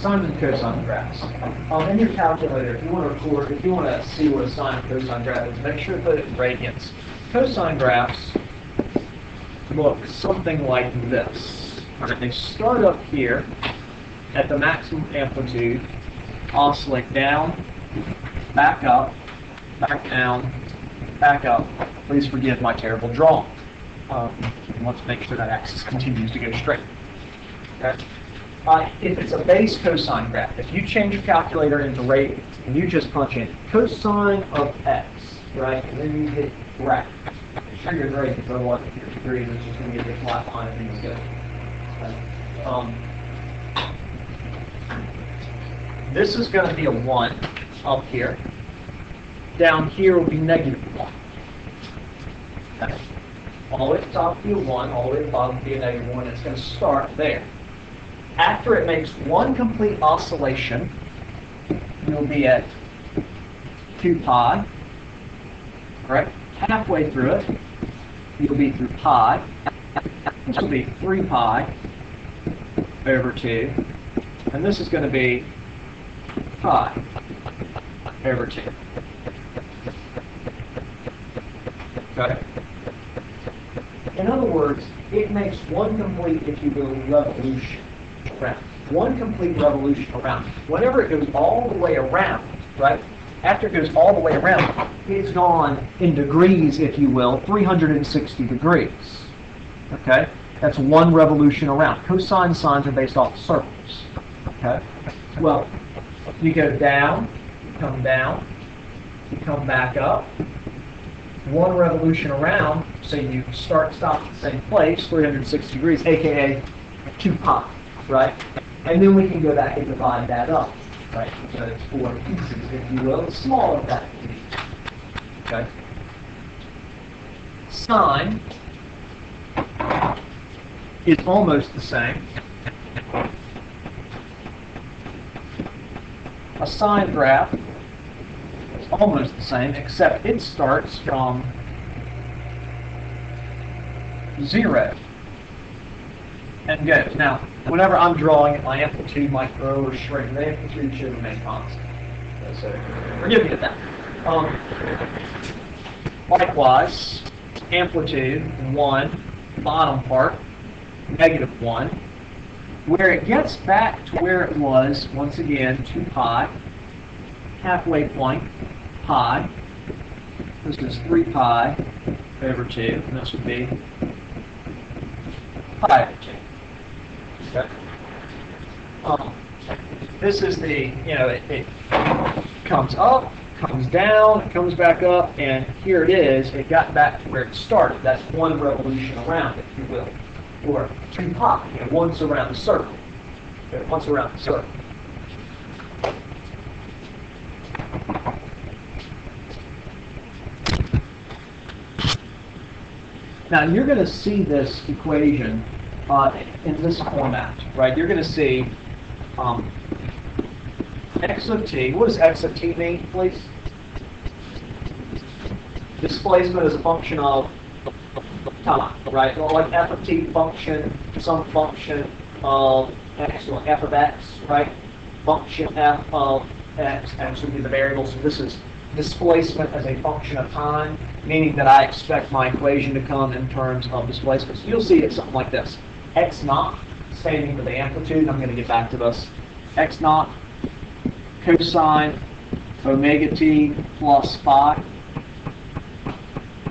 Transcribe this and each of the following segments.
sine and cosine graphs. In your calculator, if you want to record, if you want to see what a sine and cosine graph is, make sure to put it in radians. Cosine graphs look something like this. All right, they start up here at the maximum amplitude, oscillate down, back up, back down, back up. Please forgive my terrible drawing. Let's make sure that axis continues to go straight. Okay. If it's a base cosine graph, if you change your calculator into radians and you just punch in cosine of x, right, and then you hit graph. Make sure you're in radians, otherwise if you're degrees, it's just going to get a flat line and things go. This is going to be a 1 up here. Down here will be -1. Okay. All the way at the top will be a 1, all the way at the bottom will be a -1. It's going to start there. After it makes one complete oscillation, you'll be at 2 pi. Right? Halfway through it, you'll be through pi. This will be 3 pi over 2. And this is going to be pi over 2. Okay? In other words, it makes one complete, if you will, revolution around. One complete revolution around. Whenever it goes all the way around, right? After it goes all the way around, it's gone in degrees, if you will, 360 degrees. Okay? That's one revolution around. Cosine sines are based off circles. Okay? Well, you go down, you come back up. One revolution around, so you stop at the same place, 360 degrees, aka 2 pi, right? And then we can go back and divide that up, right? So it's 4 pieces, if you will, smaller than that. Okay? Sine is almost the same. A sine graph is almost the same, except it starts from 0 and goes. Now, whenever I'm drawing it, my amplitude might grow or shrink. The amplitude should remain constant. So, forgive me for that. Likewise, amplitude 1, bottom part, -1. Where it gets back to where it was, once again, 2 pi, halfway point, pi. This is 3 pi over 2, and this would be pi over 2. Okay. This is the, it comes up, comes down, it comes back up, and here it is. It got back to where it started. That's one revolution around, if you will. Or 2 pi, once around the circle. Okay, once around the circle. Now you're going to see this equation in this format, right? You're going to see x of t. What does x of t mean, please? Displacement is a function of time, right? Well, like f of t function, some function of x, or f of x, right? Function f of x, x would be the variable. So this is displacement as a function of time, meaning that I expect my equation to come in terms of displacement. So you'll see it something like this. X naught, standing for the amplitude, and I'm going to get back to this. X naught cosine omega t plus phi.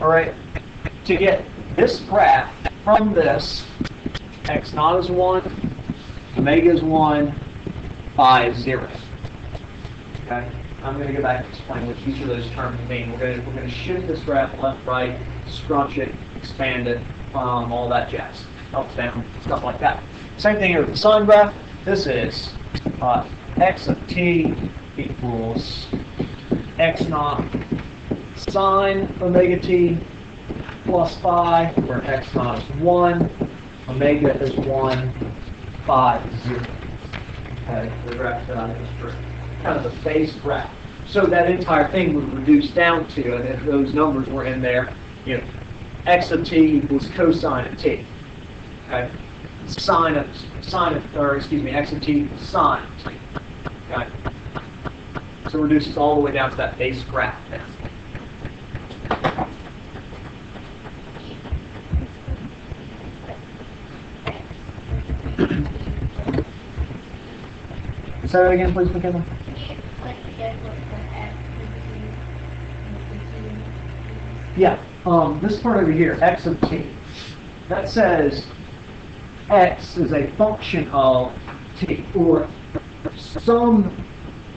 All right, to get this graph from this, x naught is 1, omega is 1, phi is 0. Okay, I'm going to go back and explain what each of those terms mean. We're going to shift this graph left, right, scrunch it, expand it, all that jazz, up, down, stuff like that. Same thing here with the sine graph. This is x of t equals x naught sine omega t plus phi, where x naught is 1, omega is 1, phi is 0. Okay, the graph that I just kind of the base graph. So that entire thing would reduce down to, and if those numbers were in there, x of t equals cosine of t. Okay, x of t equals sine of t. Okay. So it reduces all the way down to that base graph there. Say that again, please, McKinley. Yeah, this part over here, x of t, that says x is a function of t, or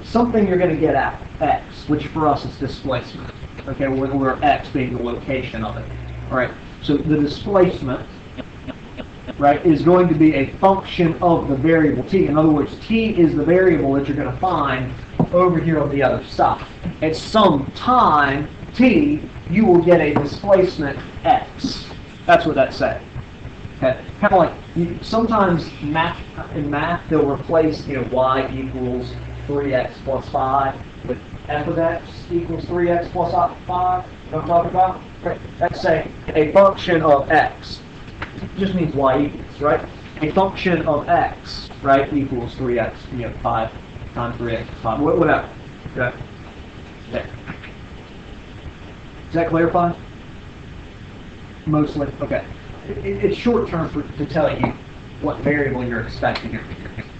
something you're going to get at x, which for us is displacement. Okay, where x being the location of it. All right, so the displacement, right, is going to be a function of the variable t. In other words, t is the variable that you're going to find over here on the other side. At some time t, you will get a displacement x. That's what that's saying. Okay, kind of like sometimes in math they'll replace y equals 3x plus 5 with f of x equals 3x plus 5. You know what I'm talking about? Right. That's saying a function of x. It just means y equals, right? A function of x, right, equals 3x, 5 times 3x plus 5, whatever. Okay. There. Does that clarify? Mostly? Okay. It's short term to tell you what variable you're expecting here,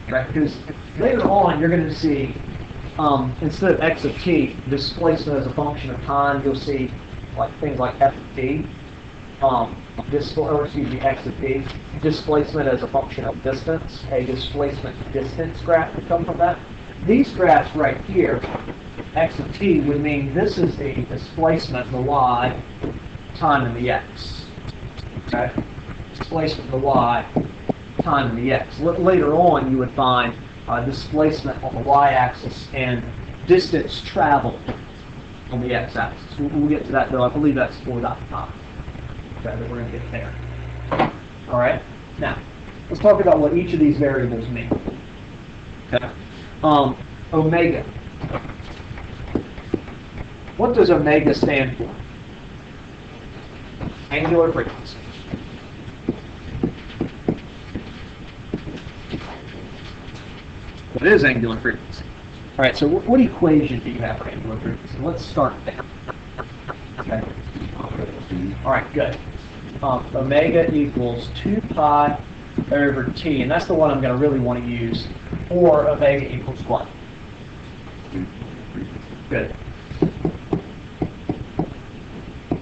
right? Because later on you're going to see, instead of x of t, displacement as a function of time, you'll see like things like f of t, x of t, displacement as a function of distance, a displacement distance graph would come from that. These graphs right here, x of t, would mean this is the displacement, the y, time in the x. Okay? Displacement of the y, time in the x. Later on, you would find displacement on the y-axis and distance traveled on the x-axis. We'll get to that, though. I believe that's 4.5. Okay, but we're going to get there. All right? Now, let's talk about what each of these variables mean. Okay? Omega. What does omega stand for? Angular frequency. What is angular frequency? All right, so what equation do you have for angular frequency? Let's start there. Okay. All right, good. Omega equals 2 pi over t, and that's the one I'm going to really want to use, or omega equals what? Good.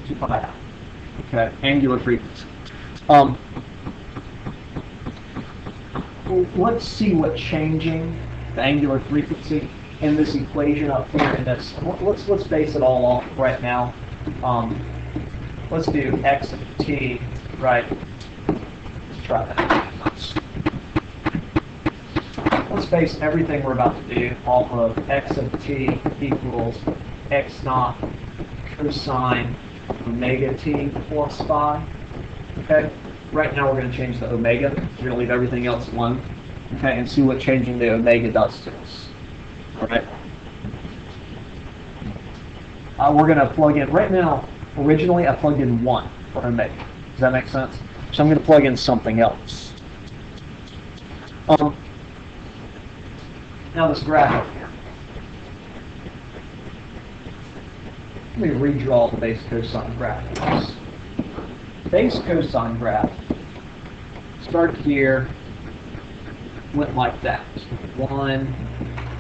2 pi. Okay, angular frequency. Let's see what changing the angular frequency in this equation up here in this. Let's base it all off right now. Let's do x of t, right? Let's try that. Let's base everything we're about to do off of x of t equals x naught cosine omega t plus phi. Okay? Right now we're going to change the omega. We're going to leave everything else alone. Okay, and see what changing the omega does to us. Alright? We're going to plug in, right now, originally I plugged in 1 for omega. Does that make sense? So I'm going to plug in something else. Now this graph up here. Let me redraw the base cosine graph. Base cosine graph started here, went like that. 1,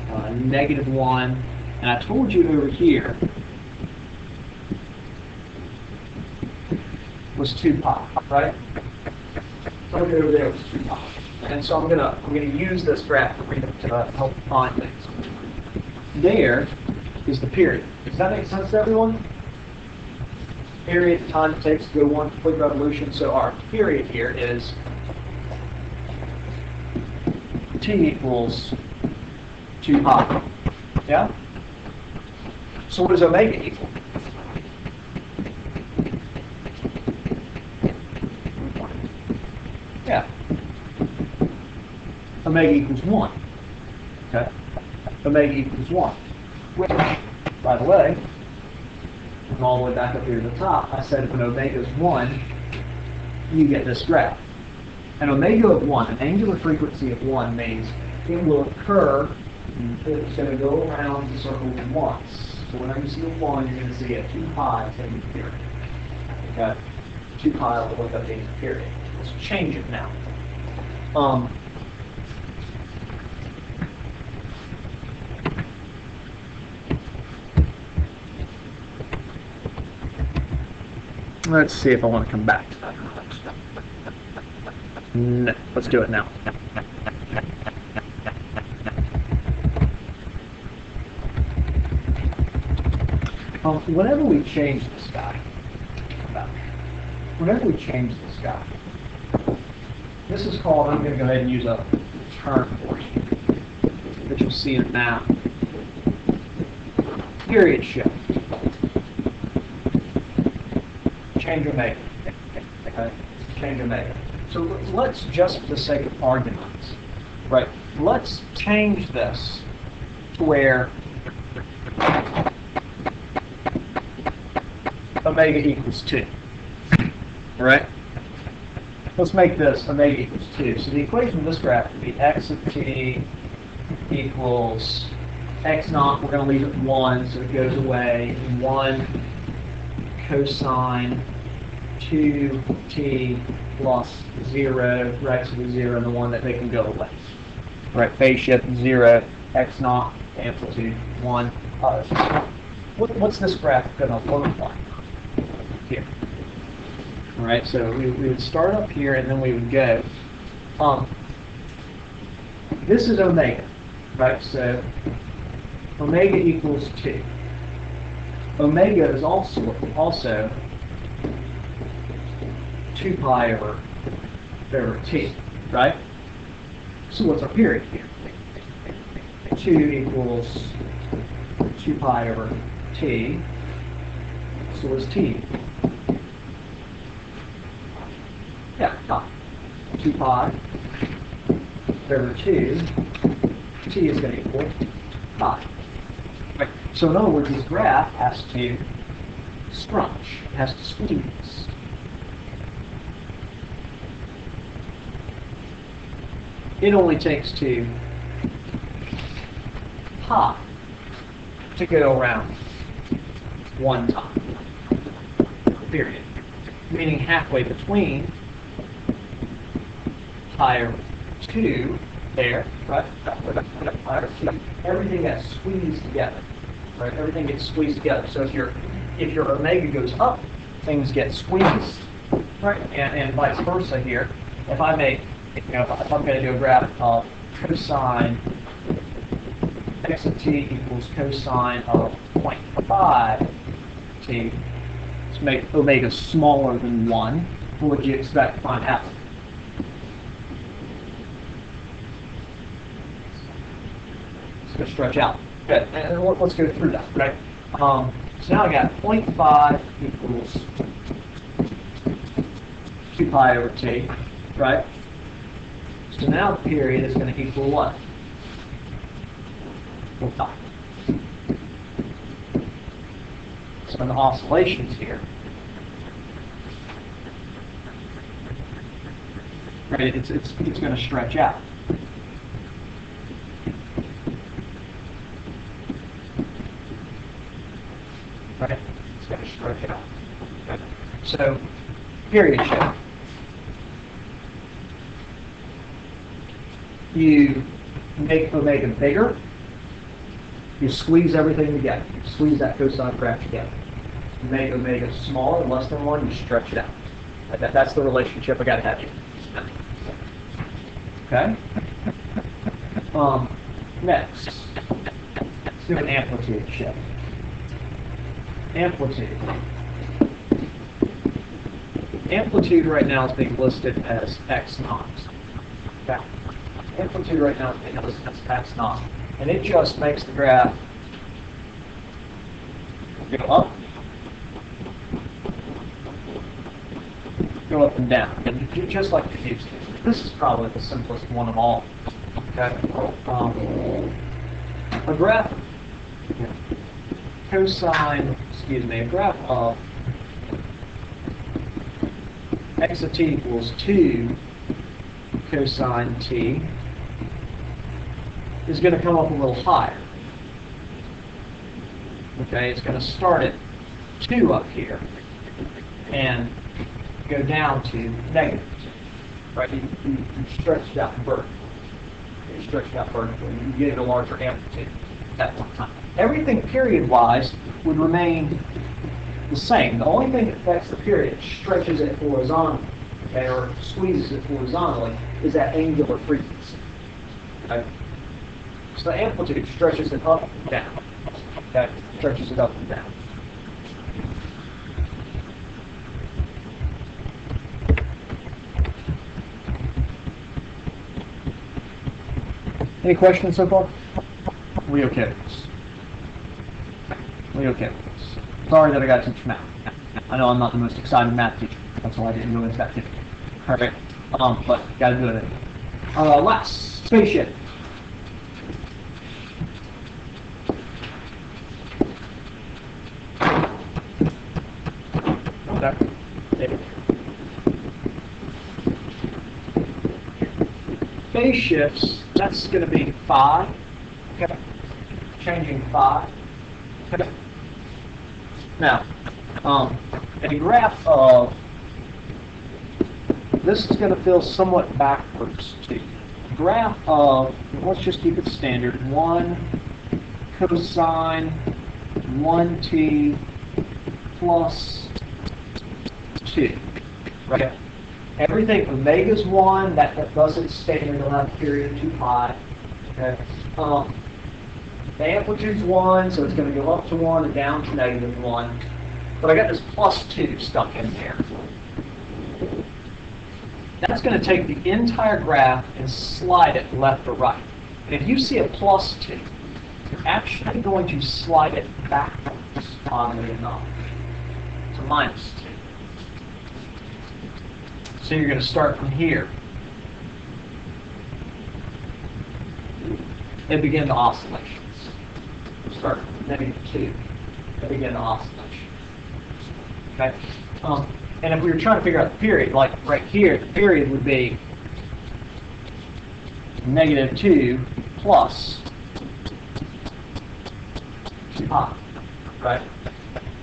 -1, and I told you over here was 2 pi, right? So over there was 2 pi. And so I'm gonna use this graph to help find things. There is the period. Does that make sense to everyone? Period, the time it takes to go one complete revolution. So our period here is t equals 2 pi. Yeah? So what does omega equal? Yeah. Omega equals 1. Okay? Omega equals 1. Which, by the way, and all the way back up here to the top, I said if an omega is 1, you get this graph. An omega of 1, an angular frequency of 1, means it will occur It's going to go around the circle once. So whenever you see a 1, you're going to see a 2 pi taking the period. Okay? 2 pi will look up taking the period. Let's change it now. Let's see if I want to come back to that. No, let's do it now. Whenever we change this guy, this is called, I'm going to go ahead and use a term for you that you'll see in now. Period shift. Change omega. Okay? Change omega. So let's, just for the sake of arguments, right, let's change this to where omega equals 2. All right? Let's make this omega equals 2. So the equation of this graph would be x of t equals x naught. We're going to leave it 1, so it goes away. 1 cosine 2t plus 0, right? So the 0 and the 1 that they can go away. Right? Phase shift 0, x naught, amplitude 1. What's this graph going to look like here? All right, so we would start up here and then we would go. This is omega, right? So omega equals 2. Omega is also 2 pi over t, right? So what's our period here? 2 equals 2 pi over t. So what's t? Yeah, pi. 2 pi over 2. T is going to equal pi. Right. So in other words, this graph has to scrunch. It has to squeeze. It only takes 2 pi to go around 1 time. Period. Meaning halfway between pi over 2 there, right? Everything gets squeezed together. Right? Everything gets squeezed together. So if your omega goes up, things get squeezed. Right? And vice versa here. If I make, if I'm going to do a graph of cosine x of t equals cosine of 0.5 t, to make omega smaller than 1, what would you expect to find happen? It's going to stretch out. Good. And let's go through that, right? So now I got 0.5 equals 2 pi over t, right? So now the period is going to equal what? 4 pi. So in the oscillations here, right? It's going to stretch out. Right? It's going to stretch out. Okay. So, period shift. You make omega bigger. You squeeze everything together. You squeeze that cosine graph together. You make omega smaller, less than 1, you stretch it out. That's the relationship I got to have here. Okay? Next, let's do an amplitude shift. Amplitude. Amplitude right now is being listed as x naught. Okay? Amplitude right now is being listed as x naught. And it just makes the graph go up and down. And just like the used to. This is probably the simplest one of all. Okay? A graph a graph of x of t equals 2 cosine t is going to come up a little higher. Okay, it's going to start at 2 up here and go down to negative 2. Right? You stretch it out vertically. You stretch it out vertically. You get a larger amplitude at one time. Everything period-wise would remain the same. The only thing that affects the period, stretches it horizontally, okay, or squeezes it horizontally, is that angular frequency. Okay? So the amplitude stretches it up and down. Okay? Stretches it up and down. Any questions so far? We okay with this? We okay with this? Sorry that I got to teach math. I know I'm not the most excited math teacher. That's why I didn't go into that today. All right, but got to do it. Last spaceship. Phase shifts, that's going to be 5. Okay. Changing 5. Okay. Now, a graph of this is going to feel somewhat backwards to you. Graph of, let's just keep it standard, 1 cosine 1t plus 2. Right? Everything omega's 1, that doesn't standard, it'll have a period 2 pi. Okay. The amplitude's 1, so it's going to go up to 1 and down to negative 1. But I got this plus 2 stuck in there. That's going to take the entire graph and slide it left or right. And if you see a plus 2, you're actually going to slide it backwards, oddly enough, to minus 2. So you're going to start from here and begin the oscillations. Start from negative 2 and begin the oscillation. Okay? And if we were trying to figure out the period, like right here, the period would be negative 2 plus 2 pi, right?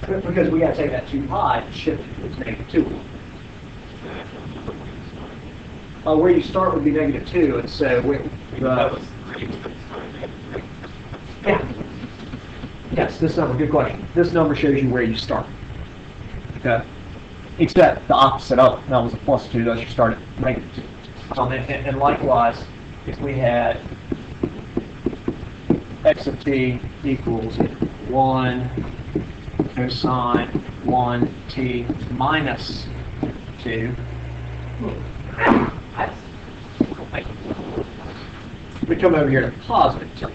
Because we got to take that 2 pi and shift it to negative 2. Where you start would be negative 2, and so yeah. Yes, this number, good question. This number shows you where you start. Okay. Except the opposite of it. That was a plus 2, that's you start at negative 2. And likewise, if we had x of t equals 1 cosine 1t minus 2, we come over here to positive 2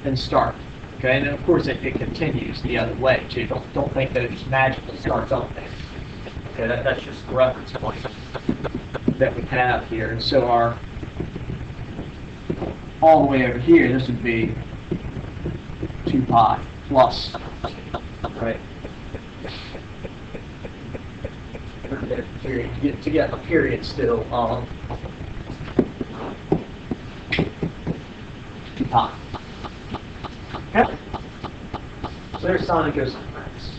and start. Okay, and then of course it continues the other way too. Don't think that it just magically starts up there. Okay, that's just the reference point that we have here. And so our all the way over here, this would be 2 pi plus, right? To get a period still of 2 pi. Okay? So there's sine and cosine graphs.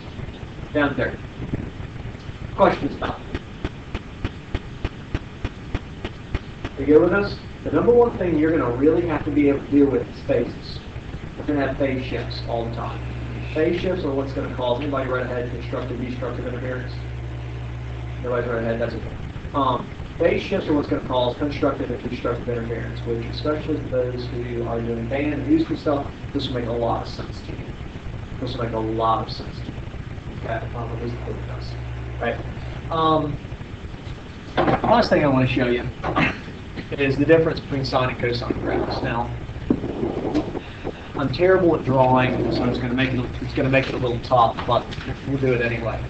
Down there. Questions about it? You good with us? The number one thing you're going to really have to be able to deal with is phases. We're going to have phase shifts all the time. Phase shifts are what's going to cause anybody right ahead constructive, destructive interference. Everybody's right ahead, that's okay. Phase shifts are what's going to cause constructive and destructive interference, which especially for those who are doing band and musical stuff, this will make a lot of sense to you. This will make a lot of sense to you. Okay, at least it does. Right. Last thing I want to show you is the difference between sine and cosine graphs. Now, I'm terrible at drawing, so it's going to make it a little tough, but we'll do it anyway.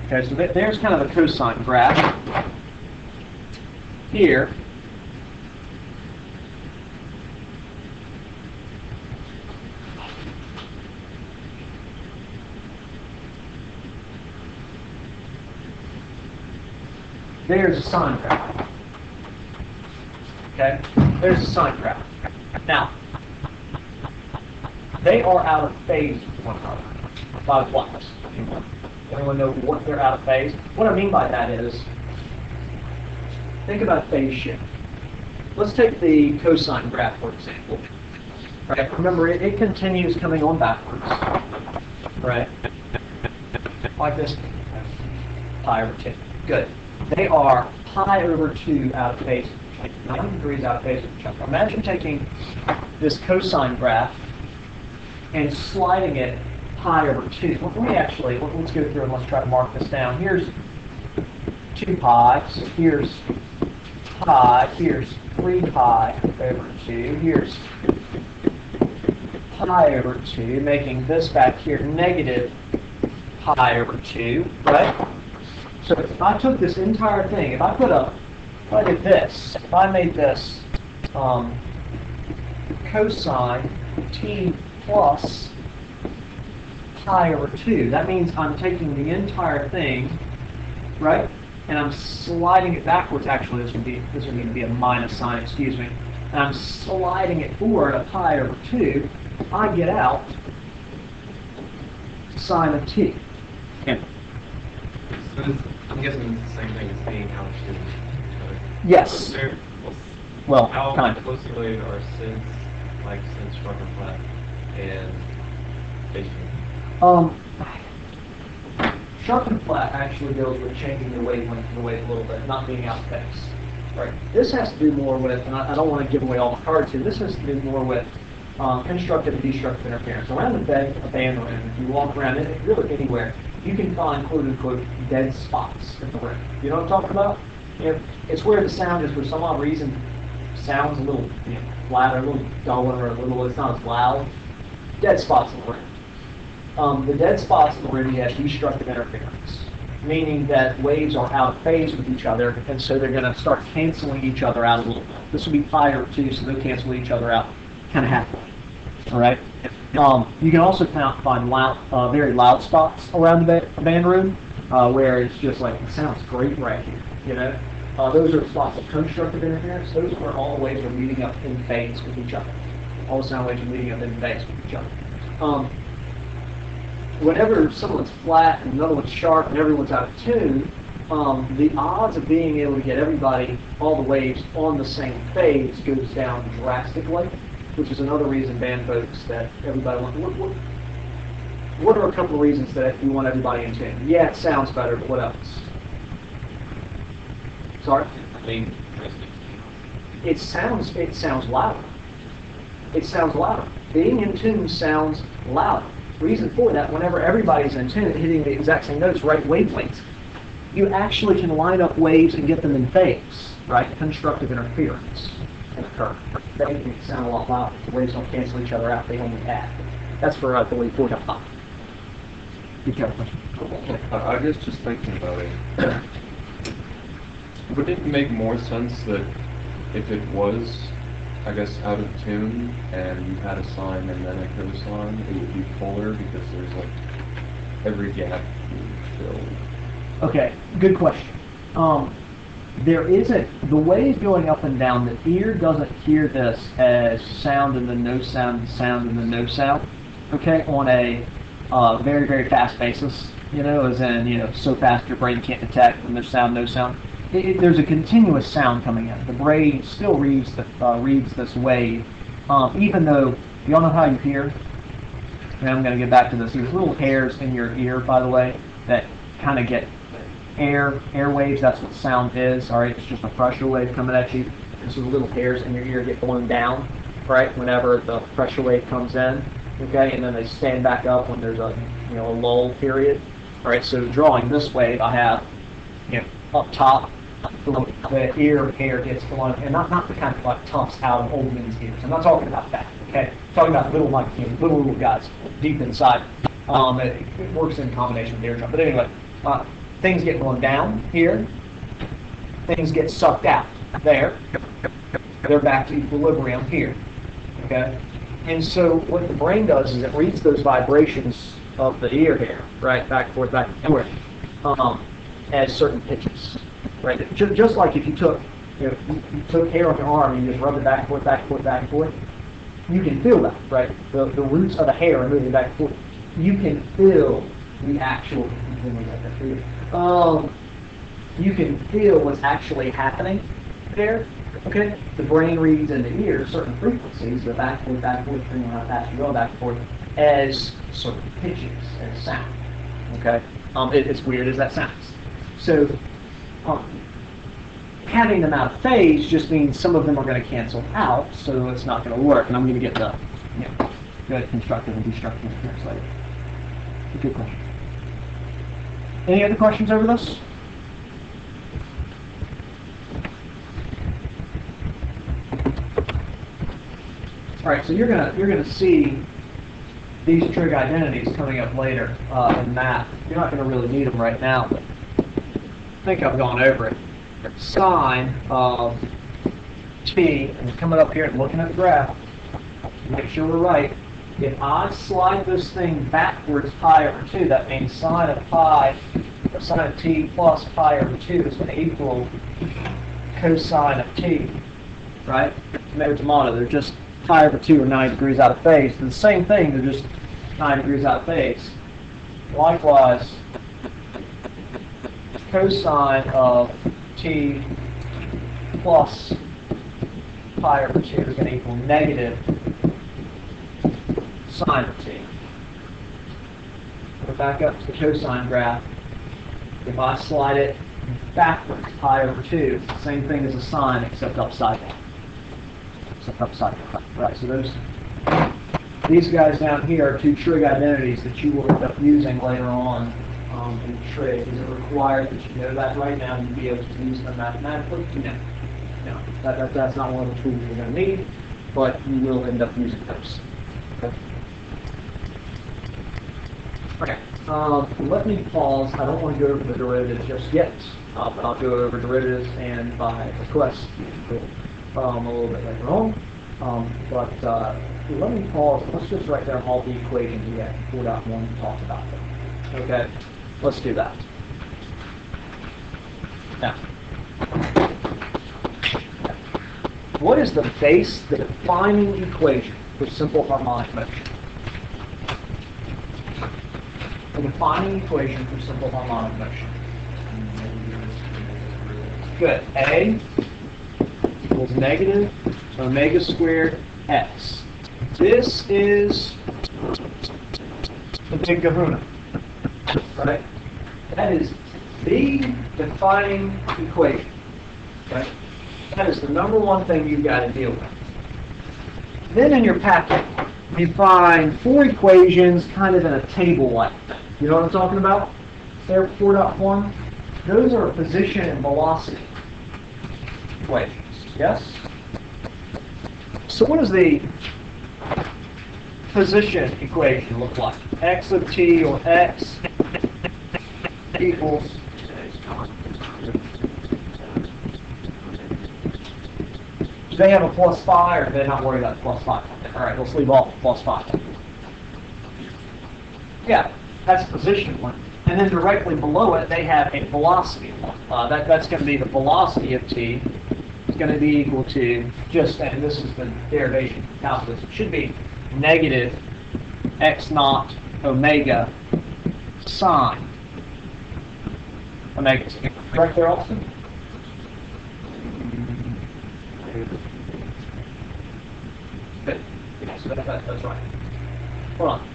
Okay, so there's kind of a cosine graph. Here, there's a sine graph. Okay, there's a sine graph. Now, they are out of phase with one another by what? Anyone know what they're out of phase? What I mean by that is, think about phase shift. Let's take the cosine graph, for example. Right? Remember, it continues coming on backwards. Right? Like this. Pi over 2. Good. They are pi over 2 out of phase. 90 degrees out of phase with each other. Imagine taking this cosine graph and sliding it pi over 2. Well, let me actually, let's go through and let's try to mark this down. Here's 2 pi, so here's pi, here's 3 pi over 2, here's pi over 2, making this back here negative pi over 2, right? So if I took this entire thing, if I did this, if I made this cosine t plus pi over 2, that means I'm taking the entire thing, right, and I'm sliding it backwards. Actually, this would need to be a minus sign, excuse me. And I'm sliding it forward a pi over 2. I get out sine of t. Yeah. So I'm guessing it's the same thing as being out to each other. Yes. Well, how kind of. closely related are since, like since sharp and flat, and phase shift? Sharp and flat actually deals with changing the wavelength of the wave a little bit, not being out of phase. Right. This has to do more with, and I don't want to give away all the cards here, this has to do more with constructive and destructive interference. Around a band room, if you walk around it, really anywhere, you can find quote-unquote dead spots in the room. You know what I'm talking about? It's where the sound is, for some odd reason, sounds a little flatter, a little duller, it's not as loud. Dead spots in the room. The dead spots in the room, you have destructive interference, meaning that waves are out of phase with each other, and so they're going to start canceling each other out a little bit. This will be pi over 2, so they'll cancel each other out kind of halfway. All right. You can also find loud, very loud spots around the band room, where it's just like, it sounds great right here. You know, those are spots of constructive interference. Those are where all the waves are meeting up in phase with each other. All the sound waves are meeting up in phase with each other. Whenever someone's flat and another one's sharp and everyone's out of tune, the odds of being able to get everybody, all the waves on the same phase goes down drastically, which is another reason band folks that everybody wants. What are a couple of reasons that you want everybody in tune? Yeah, it sounds better, but what else? Sorry? It sounds louder. It sounds louder. Being in tune sounds louder. Reason for that, whenever everybody's in tune, hitting the exact same notes, right wavelengths, you actually can line up waves and get them in phase, right? Constructive interference can occur. They make it sound a lot louder. The waves don't cancel each other out, they only add. That's for the wave 4.5. Be careful. I guess just thinking about it, would it make more sense that if it was, I guess, out of tune and you had a sine and then a cosine, it would be polar because there's like every gap filled? Okay, good question. There isn't, the wave going up and down, the ear doesn't hear this as sound and then no sound, sound and then no sound, okay, on a very, very fast basis, as in, so fast your brain can't detect when there's sound, no sound. There's a continuous sound coming in. The brain still reads this wave, even though, y'all know how you hear? And I'm going to get back to this. There's little hairs in your ear, by the way, that kind of get air waves. That's what sound is. All right, it's just a pressure wave coming at you. And so the little hairs in your ear get blown down, right, whenever the pressure wave comes in. Okay, and then they stand back up when there's a lull period. All right, so drawing this wave, I have up top. The ear hair gets blown, and not the kind of like tufts out of old men's ears. I'm not talking about that. Okay, I'm talking about little guys deep inside. It works in combination with eardrum. But anyway, things get blown down here. Things get sucked out there. They're back to equilibrium here. Okay, and so what the brain does is it reads those vibrations of the ear hair, right, back and forth, as certain pitches. right? Just like if you took, you took hair on your arm and you just rubbed it back and forth, back and forth, back and forth, you can feel that, right? The roots of the hair are moving back and forth. You can feel the actual, you can feel what's actually happening there, okay? The brain reads in the ear certain frequencies, the back and forth, depending on how fast you go back and forth, as sort of pitches, as sound, okay? It's weird as that sounds. So, having them out of phase just means some of them are going to cancel out, so it's not going to work. And I'm going to get the good constructive and destructive here later. Good question. Any other questions over this? All right, so you're gonna see these trig identities coming up later in math. You're not going to really need them right now, but I think I've gone over it. Sine of t, and coming up here and looking at the graph, make sure we're right. If I slide this thing backwards pi over 2, that means sine of pi, or sine of t plus pi over 2 is going to equal cosine of t, right? Tomato, tomato, they're just pi over 2 or 9 degrees out of phase. They're the same thing, they're just 9 degrees out of phase. Likewise, cosine of t plus pi over 2 is going to equal negative sine of t. Go back up to the cosine graph. If I slide it backwards, pi over 2, it's the same thing as a sine except upside down. Except upside down. Right, so these guys down here are two trig identities that you will end up using later on in trig. Is it required that you know that right now and you be able to use them mathematically? No. That's not one of the tools you're going to need, but you will end up using those. Okay. Let me pause. I don't want to go over the derivatives just yet, but I'll go over derivatives and by request a little bit later on. Let me pause. Let's just write down all the equations we had 4.1 to talk about them. Okay. Let's do that. Now, what is the base, the defining equation for simple harmonic motion? The defining equation for simple harmonic motion. Good. A equals negative omega squared x. This is the big kahuna, right? That is the defining equation, right? That is the number one thing you've got to deal with. Then in your packet, you find 4 equations kind of in a table-like thing. You know what I'm talking about? There, 4.1. Those are position and velocity equations, yes? So what does the position equation look like? X of t, or x equals do they have a plus 5 or do they not worry about plus 5? All right, let's leave off plus 5. Yeah, that's position one. And then directly below it, they have a velocity one. That's going to be the velocity of t. It's going to be equal to just, and this is the derivation calculus, it should be negative x naught omega sine omega t. Correct there, Austin? Good. Yeah, so that's right. Hold on.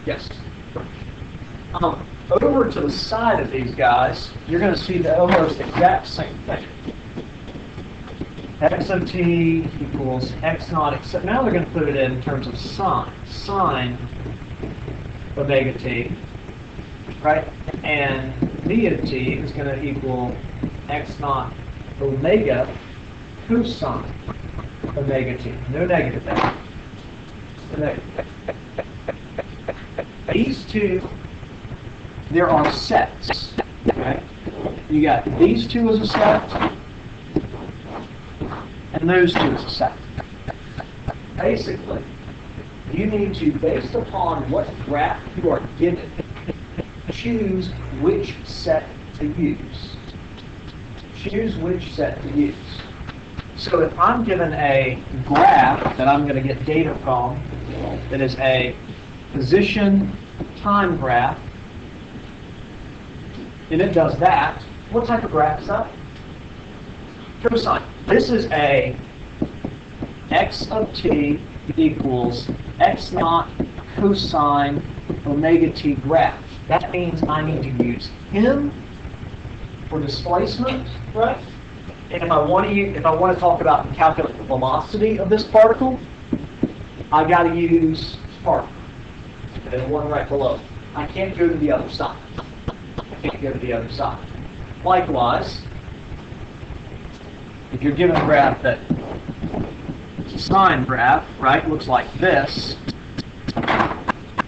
Yes. Over to the side of these guys, you're going to see the almost exact same thing. X of t equals x naught, except now they're going to put it in terms of sine omega t, right? And v of t is going to equal x naught omega cosine omega t. No negative there. No negative. These two, there are sets. Okay? You got these two as a set, and those two as a set. Basically, you need to, based upon what graph you are given, choose which set to use. choose which set to use. So if I'm given a graph that I'm going to get data from, that is a position time graph, and it does that, what type of graph is that? Cosine. This is a x of t equals x naught cosine omega t graph. That means I need to use him for displacement, right? And if I want to talk about and calculate the velocity of this particle, I got to use particle. The one right below. I can't go to the other side. Likewise, if you're given a graph that it's a sine graph, right, looks like this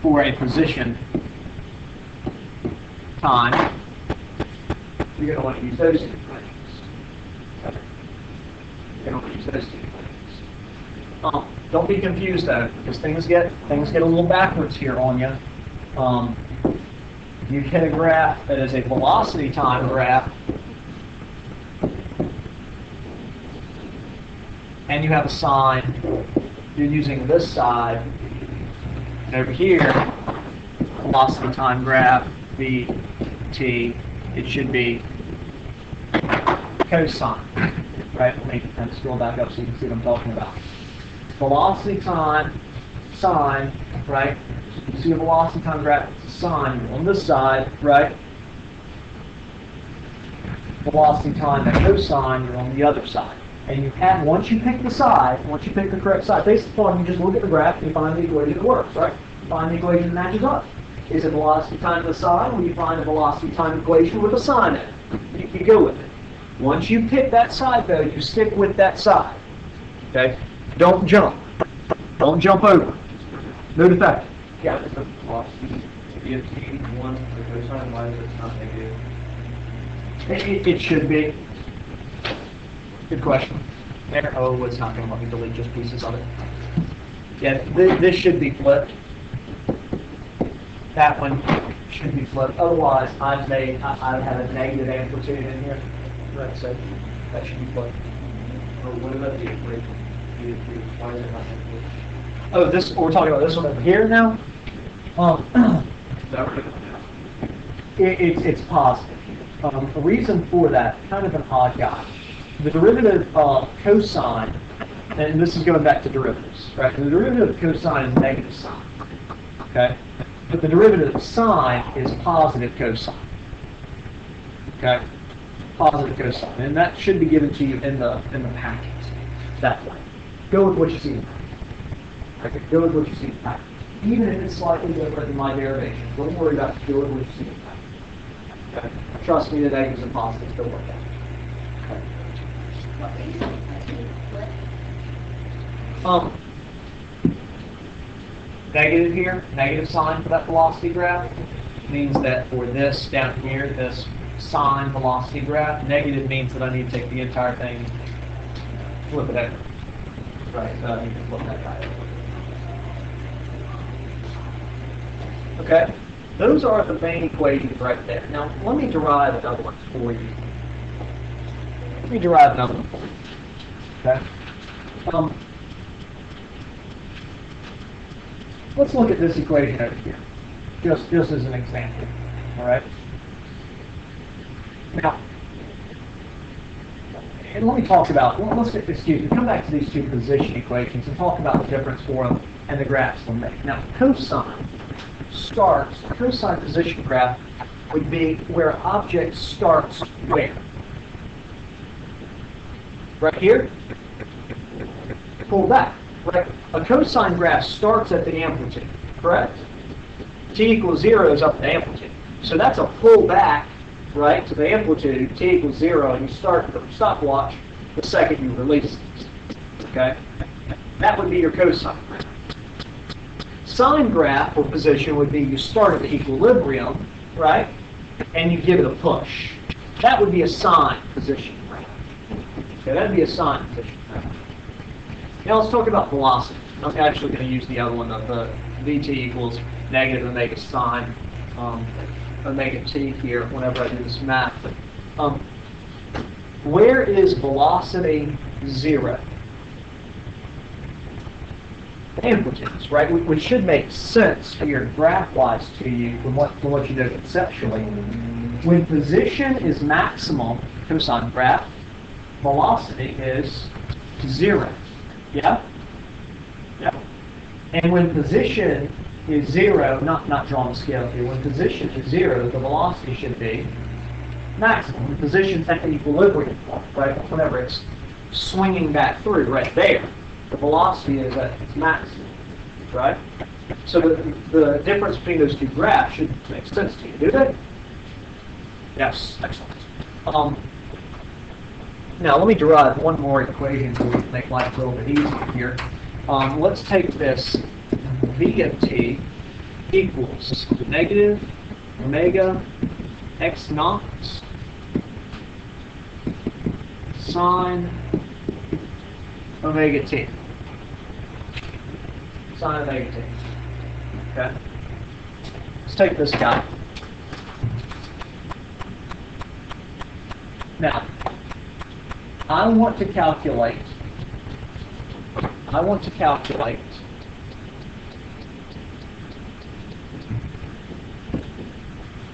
for a position time, you're going to want to use those two things. You're going to use those two things. Don't be confused though, because things get a little backwards here on you. You get a graph that is a velocity time graph, and you have a sine. You're using this side, and over here, velocity time graph, VT, it should be cosine. Right? Let me kind of scroll back up so you can see what I'm talking about. Velocity time, sine, right? You see a velocity time graph, it's a sine on this side, right? Velocity time and cosine, you're on the other side. And you have, once you pick the correct side, based upon you just look at the graph and you find the equation that works, right? You find the equation that matches up. Is it velocity time to the side, or you find a velocity time equation with a sine in it? You go with it. Once you pick that side, though, you stick with that side. Okay? Don't jump. Don't jump over. No defect. Yeah. If one the cosine, why is it not negative? It should be. Good question. There. Oh, it's not going to let me delete just pieces of it. Yeah, this should be flipped. That one should be flipped. Otherwise, I'd have a negative amplitude in here. Right, so that should be flipped. Or what about the equation? Why is it not negative? Oh, this. We're talking about this one over here now. It's positive. The reason for that, kind of an odd guy. The derivative of cosine, and this is going back to derivatives, right? The derivative of cosine is negative sine, okay? But the derivative of sine is positive cosine, okay? Positive cosine, and that should be given to you in the packet that way. Go with what you see in the packet. Okay? Go with what you see in the packet. Even if it's slightly different than my derivation, don't worry about it. Go with what you see in the packet. Okay? Trust me, the negatives and positives don't work out. Negative here, negative sign for that velocity graph, means that for this down here, this sine velocity graph, negative means that I need to take the entire thing, flip it over. Right, so I need to flip that guy over. Okay, those are the main equations right there. Now, let me derive another one for you. Let me derive another one. Okay. Let's look at this equation over here, just as an example. All right. Now, and let me talk about. Well, come back to these two position equations and talk about the difference for them and the graphs they'll make. Now, cosine position graph would be where an object starts where. Right here, pull back. Right? A cosine graph starts at the amplitude, correct? T equals 0 is up to amplitude. So that's a pull back, right, to the amplitude, T equals 0, and you start the stopwatch the second you release it. Okay? That would be your cosine graph. Sine graph or position would be you start at the equilibrium, right, and you give it a push. That would be a sine position graph. Okay, that'd be a sine position graph. Now let's talk about velocity. I'm actually going to use the other one, the Vt equals negative omega sine omega t here whenever I do this math. where is velocity 0? Amplitudes, right? Which should make sense here graph-wise to you from what you know conceptually. When position is maximum, cosine graph, velocity is 0. Yeah? Yeah. And when position is 0, not drawing the scale here, when position is 0, the velocity should be maximum. When position's at the equilibrium point, right? Whenever it's swinging back through, right there, the velocity is at its maximum, right? So the difference between those two graphs should make sense to you, do they? Yes, excellent. Now let me derive one more equation to make life a little bit easier here. Let's take this v of t equals negative omega x naught sine omega t. Sine omega t. Okay. Let's take this guy. Now, I want to calculate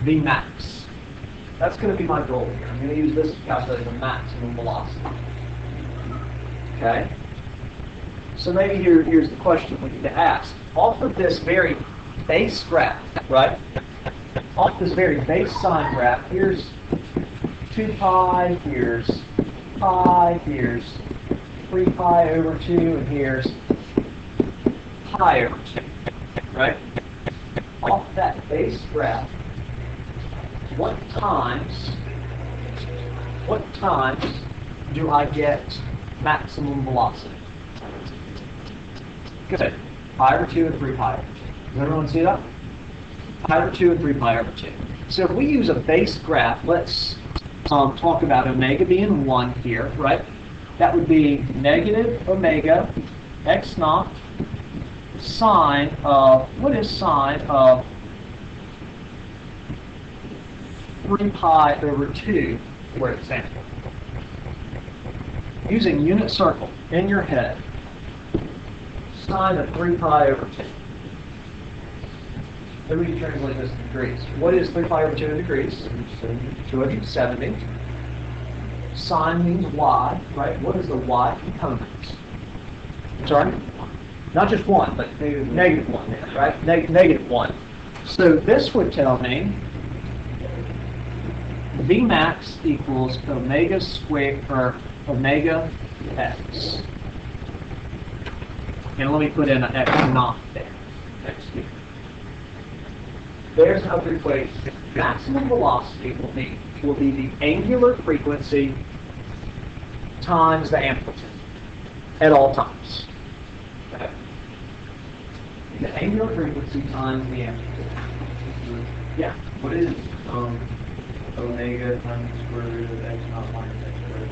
V max. That's going to be my goal here. I'm going to use this to calculate the maximum velocity. Okay? So maybe here's the question we need to ask. Off of this very base graph, right? Off this very base sine graph, here's 2 pi, here's pi, here's 3 pi over 2, and here's pi over 2, right? Off that base graph, what times do I get maximum velocity? Good. Pi over 2 and 3 pi over 2. Does everyone see that? Pi over 2 and 3 pi over 2. So if we use a base graph, let's talk about omega being 1 here, right? That would be negative omega x naught sine of, what is sine of 3 pi over 2 for example? Using unit circle in your head, sine of 3 pi over 2. Let me translate this in degrees. What is 3 pi over 2 in degrees? 270. Sine means y, right? What is the y component? Sorry? Not just 1, but negative 1 there, right? Negative 1. So this would tell me V max equals omega squared, or omega x. And let me put in an x naught there. There's another equation. Maximum velocity will be the angular frequency times the amplitude at all times. Okay. The angular frequency times the amplitude. Yeah. What is omega times the square root of x naught minus x squared?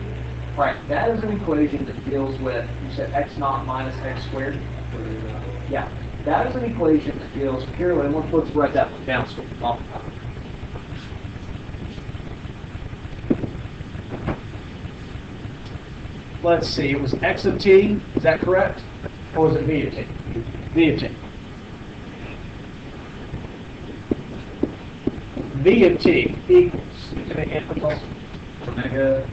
Right. That is an equation that deals with, you said x naught minus x squared? Yeah. That is an equation that deals purely, and let's write that one down so we can talk about it. Let's see, it was x of t, is that correct? Or was it v of t? V of t. V of t equals Omega.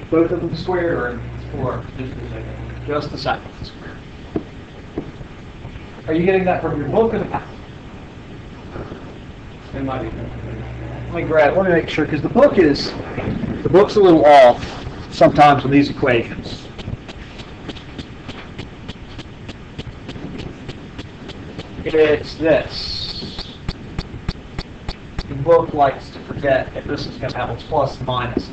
both of them squared or Just a second. just the second squared. Are you getting that from your book or the path? It might be. Let me make sure, because the book's a little off sometimes with these equations. It's this. The book likes to forget if this is going to have a plus and minus.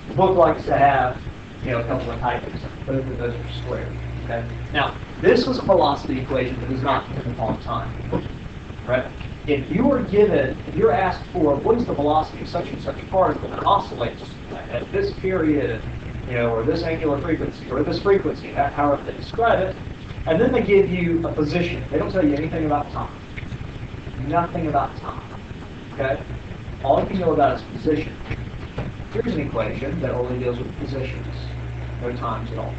The book likes to have, a couple of typos. Both of those are squared. Okay. Now, this was a velocity equation that was not given upon time. Right? If you're asked for what is the velocity of such and such a particle that oscillates at this period, or this angular frequency, or this frequency, however they describe it, and then they give you a position. They don't tell you anything about time. nothing about time. Okay? All you can know about is position. Here's an equation that only deals with positions, no times at all.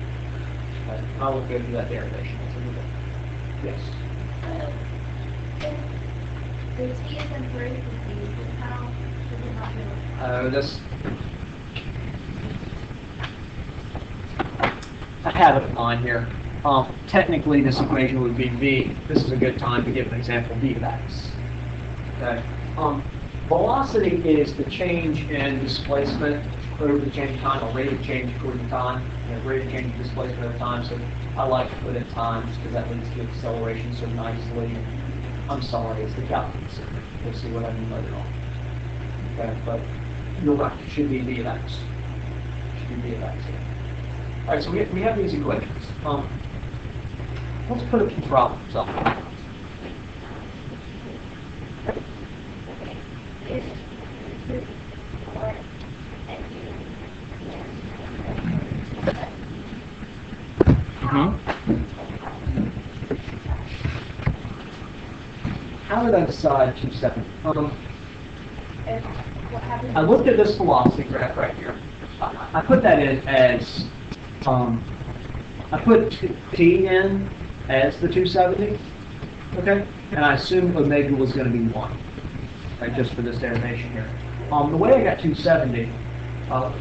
Okay? I will go through that derivation. Yes? The T is in parentheses, how does it not know? This. I have it in mind here. Technically, this equation would be v. This is a good time to give an example, v of x. Okay. Velocity is the change in displacement over the change of time, or rate of change according to time, rate of change of displacement over time. So I like to put in times because that leads to acceleration so nicely. I'm sorry, it's the calculus. You'll see what I mean later on. Okay, but you're right, it should be v of x. It should be v of x here. All right, so we have these equations. Let's put a few problems up. How did I decide 270? I looked at this velocity graph right here. I put that in as I put t in as the 270, okay, and I assumed omega was going to be 1, right, just for this derivation here. The way I got 270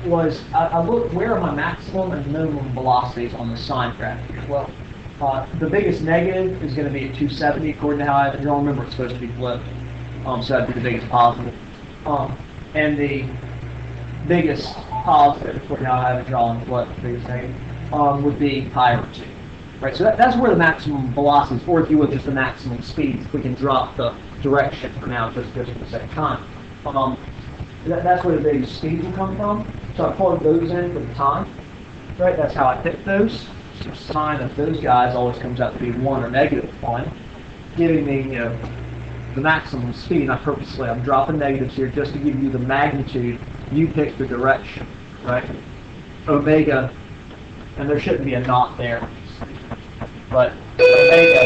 was I looked where are my maximum and minimum velocities on the sine graph here. Well, the biggest negative is going to be at 270 according to how I have it drawn. Remember, it's supposed to be flipped, so that'd be the biggest positive. And the biggest positive according to how I have it drawn, what the biggest negative, would be pi over 2. Right, so that's where the maximum velocities, or if you will, just the maximum speeds. We can drop the direction for now, just at the same time. That's where the biggest speeds will come from. So I plug those in for the time. Right, that's how I pick those. So sine of those guys always comes out to be 1 or -1, giving me, the maximum speed. And I'm dropping negatives here just to give you the magnitude. You pick the direction, right? Omega, and there shouldn't be a naught there. But omega